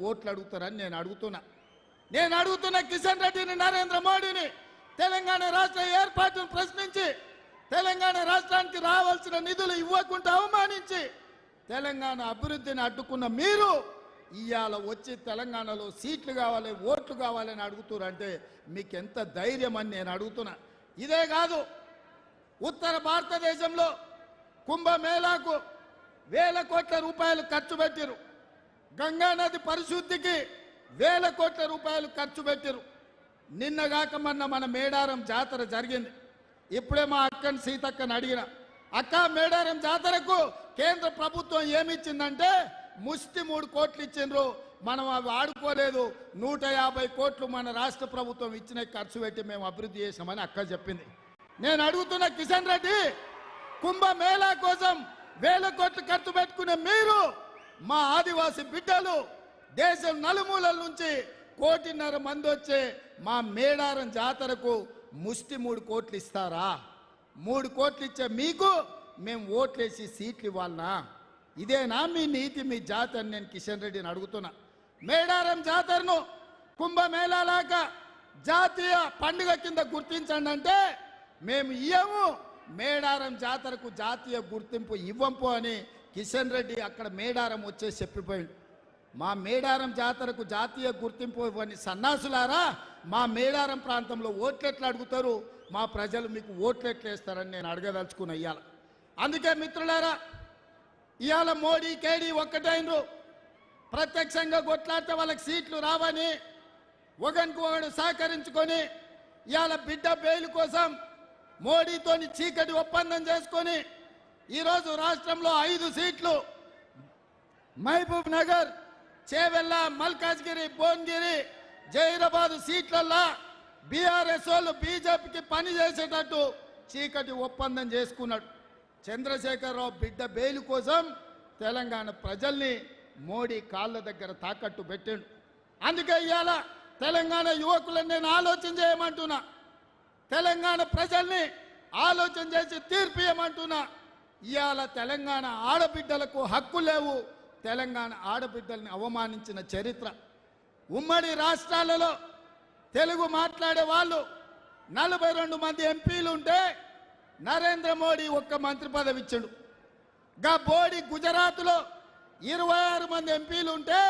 ఓట్లు అడుగుతారని నేను అడుగుతున్నా కిషన్ రెడ్డిని, నరేంద్ర మోడీని తెలంగాణ రాష్ట్ర ఏర్పాటును ప్రశ్నించి తెలంగాణ రాష్ట్రానికి రావాల్సిన నిధులు ఇవ్వకుండా అవమానించి తెలంగాణ అభివృద్ధిని అడ్డుకున్న మీరు ఇవాళ వచ్చి తెలంగాణలో సీట్లు కావాలి, ఓట్లు కావాలని అడుగుతారంటే మీకు ఎంత ధైర్యం అని నేను అడుగుతున్నా. ఇదే కాదు, ఉత్తర భారతదేశంలో కుంభమేళాకు వేల కోట్ల రూపాయలు ఖర్చు పెట్టారు. గంగానది పరిశుద్ధికి వేల కోట్ల రూపాయలు ఖర్చు పెట్టారు. నిన్నగాక మొన్న మన మేడారం జాతర జరిగింది. ఇప్పుడే మా అక్కని సీతక్కని అడిగిన, అక్క మేడారం జాతరకు కేంద్ర ప్రభుత్వం ఏమిచ్చిందంటే ముష్టి 3 కోట్లు ఇచ్చిండ్రు, మనం అవి వాడుకోలేదు. 150 కోట్లు మన రాష్ట్ర ప్రభుత్వం ఇచ్చిన ఖర్చు పెట్టి మేము అభివృద్ధి చేసామని అక్క చెప్పింది. నేను అడుగుతున్న కిషన్ రెడ్డి, కుంభమేళా కోసం వేల కోట్లు ఖర్చు పెట్టుకునే మీరు మా ఆదివాసి బిడ్డలు దేశం నలుమూలల నుంచి 1.5 మంది వచ్చే మా మేడారం జాతరకు ముష్టి 3 కోట్లు ఇస్తారా? 3 కోట్లు ఇచ్చే మీకు మేము ఓట్లేసి సీట్లు ఇవ్వాలనా? ఇదేనా మీ నీతి, మీ జాతి అని నేను కిషన్ రెడ్డిని అడుగుతున్నా. మేడారం జాతరను కుంభమేళాలాగా జాతీయ పండుగ కింద గుర్తించండి అంటే మేము ఇవ్వము, మేడారం జాతరకు జాతీయ గుర్తింపు ఇవ్వంపు అని కిషన్ రెడ్డి అక్కడ మేడారం వచ్చేసి చెప్పిపోయింది. మా మేడారం జాతరకు జాతీయ గుర్తింపు ఇవ్వని సన్నాసులారా, మా మేడారం ప్రాంతంలో ఓట్లెట్లు అడుగుతారు, మా ప్రజలు మీకు ఓట్లెట్లు వేస్తారని నేను అడగదలుచుకున్న ఇవాళ. అందుకే మిత్రులారా, ఇవాళ మోడీ కేడీ ఒక్కటైనరు. ప్రత్యక్షంగా కొట్లాడితే వాళ్ళకి సీట్లు రావని ఒకరికి ఒకడు సహకరించుకొని ఇవాళ బిడ్డ బెయిల్ కోసం మోడీతోని చీకటి ఒప్పందం చేసుకొని ఈరోజు రాష్ట్రంలో 5 సీట్లు మహబూబ్ నగర్, చేవెళ్ళ, మల్కాజ్గిరి, భువనగిరి, జైరాబాద్ సీట్లల్లో బీఆర్ఎస్ వాళ్ళు బీజేపీకి పని చేసేటట్టు చీకటి ఒప్పందం చేసుకున్నాడు. చంద్రశేఖరరావు బిడ్డ బెయిల్ కోసం తెలంగాణ ప్రజల్ని మోడీ కాళ్ళ దగ్గర తాకట్టు పెట్టాడు. అందుకే ఇవాళ తెలంగాణ యువకులను నేను ఆలోచన చేయమంటున్నా, తెలంగాణ ప్రజల్ని ఆలోచన చేసి తీర్పు ఇవ్వమంటున్నా. ఇవాళ తెలంగాణ ఆడబిడ్డలకు హక్కు లేవు, తెలంగాణ ఆడబిడ్డల్ని అవమానించిన చరిత్ర. ఉమ్మడి రాష్ట్రాలలో తెలుగు మాట్లాడే వాళ్ళు 42 మంది ఎంపీలు ఉంటే నరేంద్ర మోడీ 1 మంత్రి పదవి ఇచ్చాడు. గా బోడి గుజరాత్లో 26 మంది ఎంపీలు ఉంటే